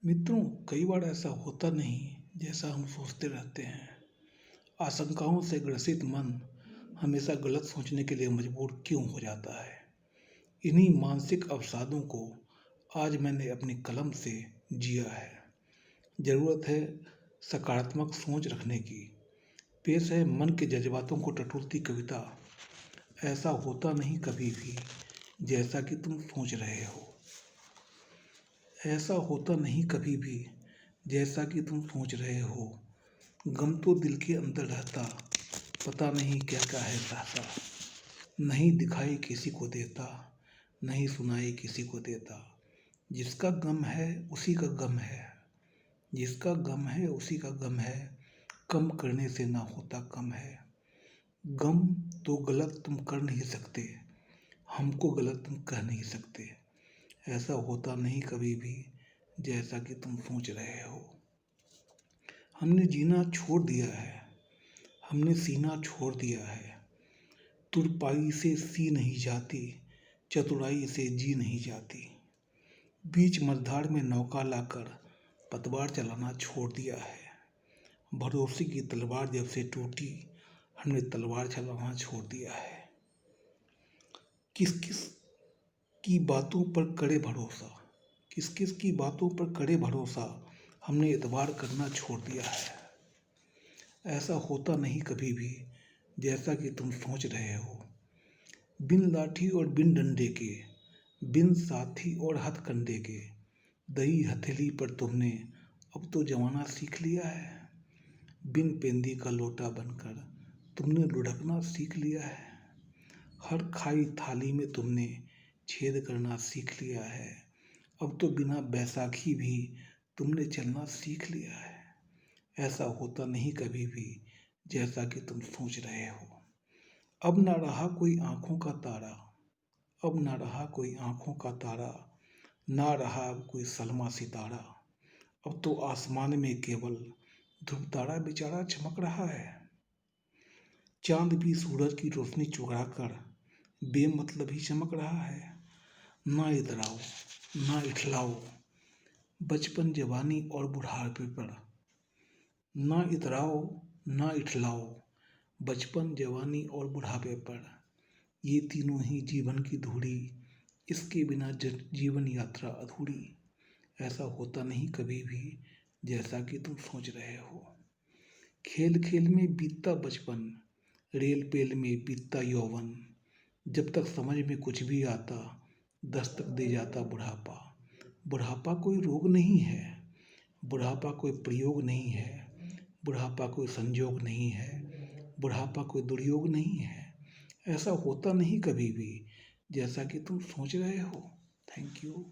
मित्रों, कई बार ऐसा होता नहीं जैसा हम सोचते रहते हैं। आशंकाओं से ग्रसित मन हमेशा गलत सोचने के लिए मजबूर क्यों हो जाता है? इन्हीं मानसिक अवसादों को आज मैंने अपनी कलम से जिया है। जरूरत है सकारात्मक सोच रखने की। पेश है मन के जज्बातों को टटोलती कविता। ऐसा होता नहीं कभी भी जैसा कि तुम सोच रहे हो। ऐसा होता नहीं कभी भी जैसा कि तुम सोच रहे हो। गम तो दिल के अंदर रहता, पता नहीं क्या क्या है सहता। नहीं दिखाई किसी को देता, नहीं सुनाई किसी को देता। जिसका गम है उसी का गम है, जिसका गम है उसी का गम है। कम करने से ना होता कम है। गम तो गलत तुम कर नहीं सकते, हमको गलत तुम कह नहीं सकते। ऐसा होता नहीं कभी भी जैसा कि तुम सोच रहे हो। हमने जीना छोड़ दिया है, हमने सीना छोड़ दिया है। तुरपाई से सी नहीं जाती, चतुराई से जी नहीं जाती। बीच मझधार में नौका लाकर पतवार चलाना छोड़ दिया है। भरोसे की तलवार जब से टूटी, हमने तलवार चलाना छोड़ दिया है। किस किस की बातों पर करे भरोसा, किस किस की बातों पर करे भरोसा, हमने एतबार करना छोड़ दिया है। ऐसा होता नहीं कभी भी जैसा कि तुम सोच रहे हो। बिन लाठी और बिन डंडे के, बिन साथी और हथकंडे के, दही हथेली पर तुमने अब तो जमाना सीख लिया है। बिन पेंदी का लोटा बनकर तुमने लुढ़कना सीख लिया है। हर खाई थाली में तुमने छेद करना सीख लिया है। अब तो बिना बैसाखी भी तुमने चलना सीख लिया है। ऐसा होता नहीं कभी भी जैसा कि तुम सोच रहे हो। अब ना रहा कोई आंखों का तारा, अब ना रहा कोई आंखों का तारा, ना रहा अब कोई सलमा सितारा। अब तो आसमान में केवल ध्रुव तारा बेचारा चमक रहा है। चांद भी सूरज की रोशनी चुरा कर बेमतलब ही चमक रहा है। ना इतराओ, ना इठलाओ, बचपन जवानी और बुढ़ापे पर। ना इतराओ, ना इठलाओ, बचपन जवानी और बुढ़ापे पर। ये तीनों ही जीवन की धूड़ी, इसके बिना जीवन यात्रा अधूरी। ऐसा होता नहीं कभी भी जैसा कि तुम सोच रहे हो। खेल खेल में बीतता बचपन, रेल पेल में बीतता यौवन। जब तक समझ में कुछ भी आता, दस्तक दे जाता बुढ़ापा। बुढ़ापा कोई रोग नहीं है, बुढ़ापा कोई प्रयोग नहीं है, बुढ़ापा कोई संजोग नहीं है, बुढ़ापा कोई दुर्योग नहीं है। ऐसा होता नहीं कभी भी जैसा कि तुम सोच रहे हो। Thank you.